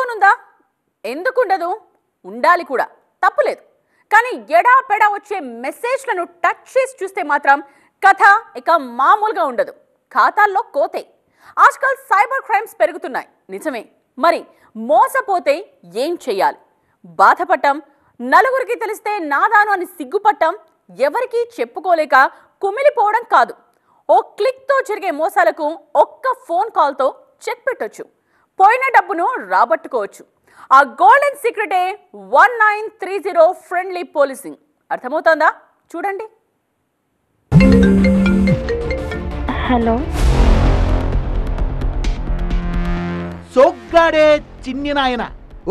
Phone ఉందా? ఎందుకుండదు? ఉండాలి కూడా, తప్పులేదు. కానీ ఎడాపెడా వచ్చే మెసేజ్లను టచ్ చేసి చూస్తే మాత్రం కథ ఇక మామూలుగా ఉండదు. ఖాతాల్లో కోతే. ఆజ్కల్ సైబర్ క్రైమ్స్ పెరుగుతున్నాయి, నిజమే. మరి మోసపోతే ఏం చెయ్యాలి? బాధపడటం, నలుగురికి తెలిస్తే నాదాను అని సిగ్గుపట్టం, ఎవరికీ చెప్పుకోలేక కుమిలిపోవడం కాదు. ఓ క్లిక్తో జరిగే మోసాలకు ఒక్క ఫోన్ కాల్తో చెక్ పెట్టొచ్చు, పోయిన డబ్బును రాబట్టుకోవచ్చు. ఆ గోల్డెన్ సీక్రెటే 1930 ఫ్రెండ్లీ పోలీసింగ్. అర్థమవుతుందా? చూడండి. హలో, సోగ్గాడే చిన్ని నాయన.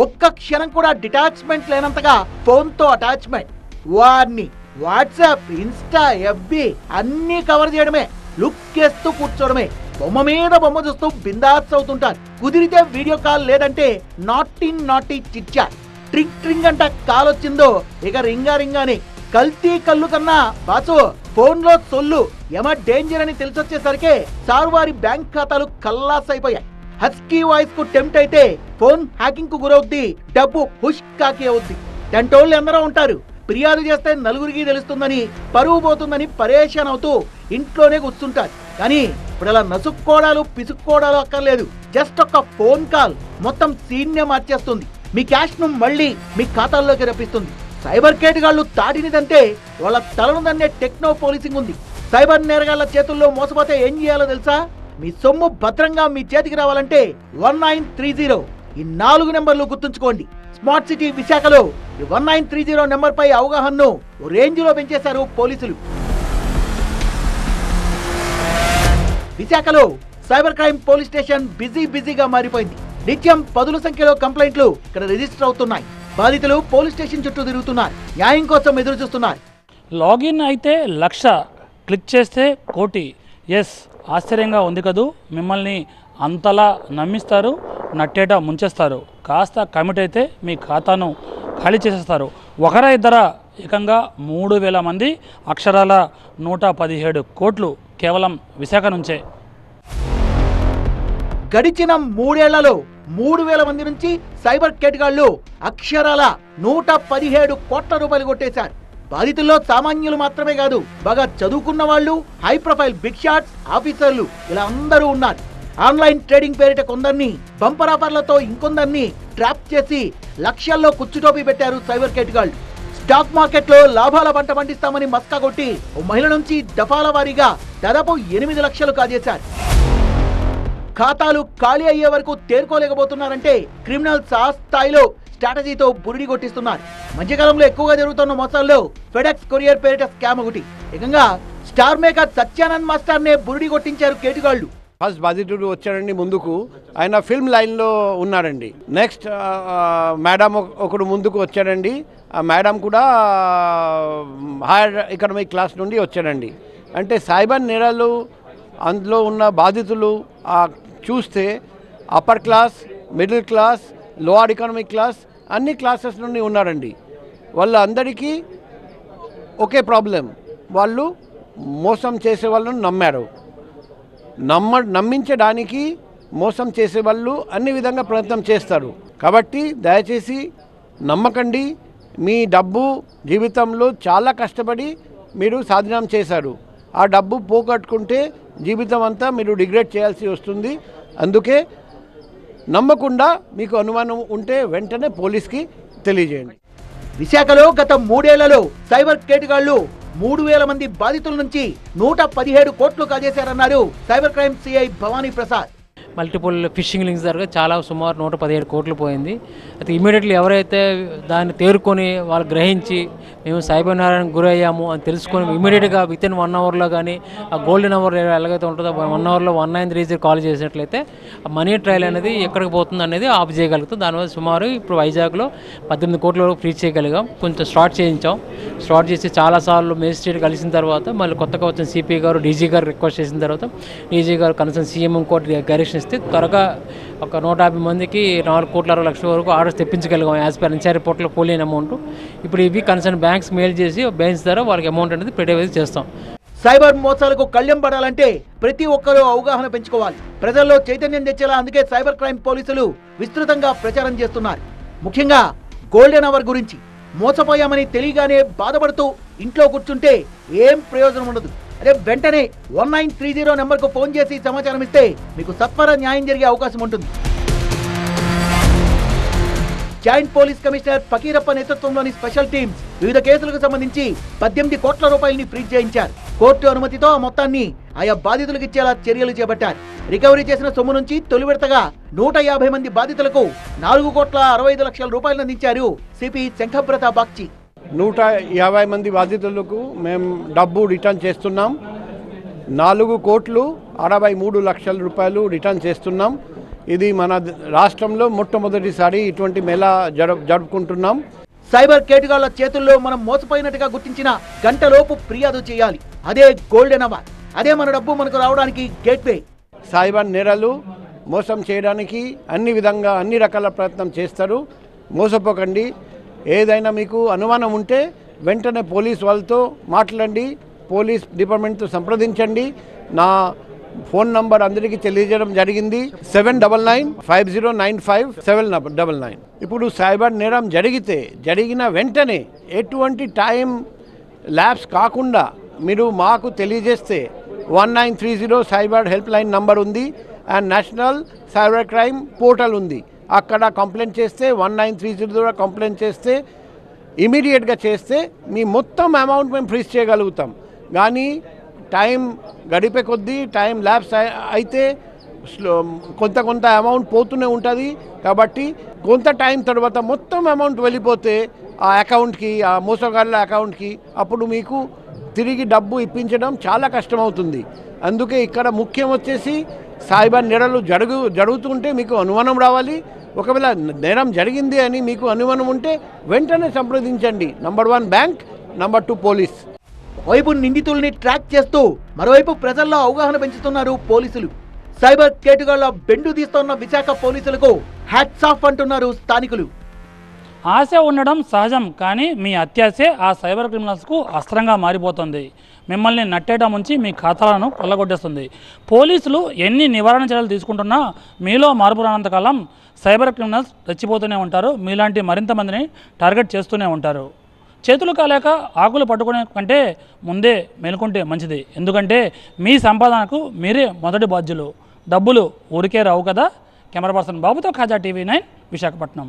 ఒక్క క్షణం కూడా డిటాచ్మెంట్ లేనంతగా ఫోన్తో అటాచ్మెంట్. వారిని వాట్సాప్, ఇన్స్టా, ఎఫ్బి అన్నీ కవర్ చేయడమే, లుక్ చేస్తూ కూర్చోవడమే, బొమ్మ మీద బొమ్మ చూస్తూ బిందాస్ అవుతుంటారు. కుదిరితే వీడియో కాల్, లేదంటే నాటీ చిట్చాట్. ట్రింగ్ అంట కాల్ వచ్చిందో ఇక రింగాని. కల్తీ కళ్ళు కన్నా బాసు ఫోన్ లో సొల్లు ఎమ డేంజర్ అని తెలిసొచ్చేసరికి సార్ వారి బ్యాంక్ ఖాతాలు కల్లాస్ అయిపోయాయి. హస్కీ వాయిస్ కు టెంప్ట్ అయితే ఫోన్ హ్యాకింగ్ కు గురవుద్ది, డబ్బు హుష్ కాకి అవుద్ది. టెంటోళ్ళు ఎందరో ఉంటారు, ఫిర్యాదు చేస్తే నలుగురికి తెలుస్తుందని, పరువు పోతుందని పరేషాన్ అవుతూ ఇంట్లోనే కూర్చుంటారు. కానీ ఇప్పుడు అలా నసుక్కోవడాలు, పిసుక్కోవడాలు అక్కర్లేదు. జస్ట్ ఒక్క ఫోన్ కాల్ మొత్తం సీన్నే మార్చేస్తుంది. మీ క్యాష్ ను మళ్ళీ మీ ఖాతాల్లోకి రప్పిస్తుంది. సైబర్ కేటుగాళ్లు తాడినిదంటే వాళ్ళ తలను దన్నే టెక్నో పోలీసింగ్ ఉంది. సైబర్ నేరగాళ్ల చేతుల్లో మోసపోతే ఏం చేయాలో తెలుసా? మీ సొమ్ము భద్రంగా మీ చేతికి రావాలంటే 1930 ఈ 4 నెంబర్లు గుర్తుంచుకోండి. స్మార్ట్ సిటీ విశాఖలో ఈ 1930 నెంబర్ పై అవగాహనను రేంజ్ లో పెంచేశారు పోలీసులు. విశాఖలో సైబర్ క్రైమ్ పోలీస్ స్టేషన్ బిజీగా మారిపోయింది. నిత్యం పదుల సంఖ్యలో కంప్లైంట్లు ఇక్కడ రిజిస్టర్ అవుతున్నాయి. బాధితులు పోలీస్ స్టేషన్ చుట్టూ తిరుగుతున్నారు, న్యాయం కోసం ఎదురు చూస్తున్నారు. లాగిన్ అయితే 1,00,000, క్లిక్ చేస్తే 1,00,00,000. ఎస్, ఆశ్చర్యంగా ఉంది కదూ. మిమ్మల్ని అంతలా నమ్మిస్తారు, నట్టేట ముంచేస్తారు. కాస్త కమిట్ అయితే మీ ఖాతాను ఖాళీ చేసేస్తారు. ఒకరా ఇద్దరా, ఏకంగా 3,000 మంది, అక్షరాల 117 కోట్లు కేవలం విశాఖ నుంచే. గడిచిన 3 ఏళ్లలో 3,000 మంది నుంచి సైబర్ కేటుగాళ్లు అక్షరాల 117 కోట్ల రూపాయలు కొట్టేశారు. బాధితుల్లో సామాన్యులు మాత్రమే కాదు, బాగా చదువుకున్న వాళ్ళు, హై ప్రొఫైల్ బిగ్ షాట్స్, ఆఫీసర్లు, ఇలా అందరూ ఉన్నారు. ఆన్లైన్ ట్రేడింగ్ పేరిట కొందరిని, బంపర్ ఆఫర్లతో ఇంకొందరిని ట్రాప్ చేసి లక్షల్లో కుచ్చుటోపీ పెట్టారు సైబర్ కేటుగాళ్లు. స్టాక్ మార్కెట్ లో లాభాల పంట పండిస్తామని మస్కా కొట్టి ఓ మహిళ నుంచి దఫాల వారీగా దాదాపు 8 లక్షలు కాజేశారు. ఖాతాలు ఖాళీ అయ్యే వరకు తేరుకోలేకపోతున్నారంటే క్రిమినల్స్ ఆ స్థాయిలో స్ట్రాటజీతో బురిడి కొట్టిస్తున్నారు. మధ్యకాలంలో ఎక్కువగా జరుగుతున్న మోసాల్లో ఫెడెక్స్ కొరియర్ పేరిట స్కామ్ ఒకటి. ఏకంగా స్టార్ మేకర్ సత్యానంద్ మాస్టర్ నే బురిడి కొట్టించారు కేటుగాళ్లు. ఫస్ట్ బాధితుడు వచ్చాడండి ముందుకు, ఆయన ఫిల్మ్ లైన్లో ఉన్నాడండి. నెక్స్ట్ మేడం ఒకడు ముందుకు వచ్చాడండి. ఆ మేడం కూడా హైయర్ ఎకనామిక్ క్లాస్ నుండి వచ్చాడండి. అంటే సైబర్ నేరాలు అందులో ఉన్న బాధితులు చూస్తే upper class, middle class, lower economic class, అన్ని క్లాసెస్ నుండి ఉన్నారండి. వాళ్ళందరికీ ఒకే ప్రాబ్లం, వాళ్ళు మోసం చేసే వాళ్ళను నమ్మారు. నమ్మించడానికి మోసం చేసే వాళ్ళు అన్ని విధంగా ప్రయత్నం చేస్తారు. కాబట్టి దయచేసి నమ్మకండి. మీ డబ్బు జీవితంలో చాలా కష్టపడి మీరు సాధన చేశారు. ఆ డబ్బు పోగొట్టుకుంటే జీవితం అంతా మీరు రిగ్రెట్ చేయాల్సి వస్తుంది. అందుకే నమ్మకుండా మీకు అనుమానం ఉంటే వెంటనే పోలీస్కి తెలియజేయండి. విశాఖలో గత 3 ఏళ్లలో సైబర్ కేటుగాళ్లు 3,000 మంది బాధితుల నుంచి 117 కోట్లు కాజేశారన్నారు cyber crime CI Bhavani Prasad. Multiple phishing links జరగ సుమారు 117 కోట్లు పోయింది. అయితే ఇమీడియట్లీ ఎవరైతే దాన్ని తేరుకొని వాళ్ళు గ్రహించి మేము సైబర్ నేరానికి గురయ్యాము అని తెలుసుకొని ఇమీడియట్గా వితిన్ 1 అవర్లో కానీ ఆ గోల్డెన్ అవర్ ఎలాగైతే ఉంటుందో 1 అవర్లో 1930 కాల్ చేసినట్లయితే ఆ మనీ ట్రయల్ అనేది ఎక్కడికి పోతుంది అనేది ఆఫ్ చేయగలుగుతాం. దానివల్ల సుమారు ఇప్పుడు వైజాగ్లో 18 కోట్ల వరకు ఫ్రీ చేయగలిగాం. కొంచెం స్టార్ట్ చేసి చాలాసార్లు మేజిస్ట్రేట్ కలిసిన తర్వాత మళ్ళీ కొత్తగా వచ్చిన సిపి గారు, డీజీ గారు రిక్వెస్ట్ చేసిన తర్వాత డీజీ గారు కనీసం సీఎం కోర్టు డైరెక్షన్ ఇస్తే త్వరగా ఒక 150 మందికి 4,60,00,000 వరకు ఆర్డర్స్ తెప్పించగలిగాం యాజ్ పర్ ఎన్సీఆర్ రిపోర్ట్లో పోలియన్ అమౌంట్. ఇప్పుడు ఇవి కన్సర్న్ బ్యాంక్స్ మెయిల్ చేసి బ్యాంక్స్ ద్వారా వాళ్ళకి అమౌంట్ అనేది పెట్టే చేస్తాం. సైబర్ మోసాలకు కళ్లెం పడాలంటే ప్రతి ఒక్కరూ అవగాహన పెంచుకోవాలి. ప్రజల్లో చైతన్యం తెచ్చేలా అందుకే సైబర్ క్రైమ్ పోలీసులు విస్తృతంగా ప్రచారం చేస్తున్నారు. ముఖ్యంగా గోల్డెన్ అవర్ గురించి. మోసపోయామని తెలియగానే బాధపడుతూ ఇంట్లో కూర్చుంటే ఏం ప్రయోజనం ఉండదు. అదే వెంటనే 1930 నెంబర్కు ఫోన్ చేసి సమాచారం ఇస్తే మీకు సత్వర న్యాయం జరిగే అవకాశం ఉంటుంది. జాయింట్ పోలీస్ కమిషనర్ ఫకీరప్ప నేతృత్వంలోని స్పెషల్ టీమ్స్ వివిధ కేసులకు సంబంధించి 18 కోట్ల రూపాయలని ఫ్రీజ్ చేయించారు. కోర్టు అనుమతితో ఆ మొత్తాన్ని ఆయా బాధితులకు ఇచ్చేలా చర్యలు చేపట్టారు. రికవరీ చేసిన సొమ్ము నుంచి తొలి విడతగా 150 మంది బాధితులకు 4,65,00,000 రూపాయలు అందించారు సిపి శంఖబ్రత బాగ్చి. 150 మంది బాధితులకు మేము డబ్బు రిటర్న్ చేస్తున్నాం. 4,63,00,000 రూపాయలు రిటర్న్ చేస్తున్నాం. ఇది మన రాష్ట్రంలో మొట్టమొదటిసారి ఇటువంటి మేళా జరుపుకుంటున్నాం. సైబర్ కేటుగాళ్ల చేతుల్లో మనం మోసపోయినట్టుగా గుర్తించిన గంటలోపు ఫిర్యాదు చేయాలి. అదే గోల్డెన్ అవర్. అదే మన డబ్బు మనకు రావడానికి గేట్వే. సైబర్ నేరాలు మోసం చేయడానికి అన్ని రకాల ప్రయత్నం చేస్తారు. మోసపోకండి. ఏదైనా మీకు అనుమానం ఉంటే వెంటనే పోలీస్ వాళ్ళతో మాట్లాడండి. పోలీస్ డిపార్ట్మెంట్తో సంప్రదించండి. నా ఫోన్ నంబర్ అందరికీ తెలియజేయడం జరిగింది. 7995095799. ఇప్పుడు సైబర్ నేరం జరిగిన వెంటనే ఎటువంటి టైం ల్యాబ్స్ కాకుండా మీరు మాకు తెలియజేస్తే 1930 సైబర్ హెల్ప్ లైన్ నంబర్ ఉంది and national cyber crime portal ఉంది. అక్కడ కంప్లైంట్ చేస్తే 1930 ద్వారా కంప్లైంట్ చేస్తే ఇమీడియట్గా చేస్తే మీ మొత్తం అమౌంట్ మేము ఫ్రీజ్ చేయగలుగుతాం. కానీ టైం గడిపే కొద్దీ టైం ల్యాబ్స్ అయితే కొంత అమౌంట్ పోతూనే ఉంటుంది. కాబట్టి కొంత టైం తర్వాత మొత్తం అమౌంట్ వెళ్ళిపోతే ఆ అకౌంట్కి, ఆ మోసగాళ్ళ అకౌంట్కి అప్పుడు మీకు తిరిగి డబ్బు ఇప్పించడం చాలా కష్టమవుతుంది. అందుకే ఇక్కడ ముఖ్యం వచ్చేసి సైబర్ నేరాలు జరుగుతుంటే మీకు అనుమానం రావాలి. ఒకవేళ నేరం జరిగింది అని మీకు అనుమానం ఉంటే వెంటనే సంప్రదించండి. Number 1 bank, number 2 police. వైపు నిందితుల్ని ట్రాక్ చేస్తూ మరోవైపు ప్రజల్లో అవగాహన పెంచుతున్నారు పోలీసులు. సైబర్ కేటుగాళ్ల బెండు తీస్తున్న విశాఖ పోలీసులకు హ్యాట్స్ ఆఫ్ అంటున్నారు స్థానికులు. ఆశ ఉండడం సహజం, కానీ మీ అత్యాశే ఆ సైబర్ క్రిమినల్స్కు అస్త్రంగా మారిపోతుంది. మిమ్మల్ని నట్టేట ముంచి మీ ఖాతాలను కొల్లగొట్టేస్తుంది. పోలీసులు ఎన్ని నివారణ చర్యలు తీసుకుంటున్నా మీలో మార్పు రానంతకాలం సైబర్ క్రిమినల్స్ రెచ్చిపోతూనే ఉంటారు. మీలాంటి మరింత మందిని టార్గెట్ చేస్తూనే ఉంటారు. చేతులు కాలేక ఆకులు పట్టుకునే కంటే ముందే మేలుకుంటే మంచిది. ఎందుకంటే మీ సంపాదనకు మీరే మొదటి బాధ్యులు. డబ్బులు ఊరికే రావు కదా. కెమెరా పర్సన్ బాబుతో ఖాజా టీవీ 9 విశాఖపట్నం.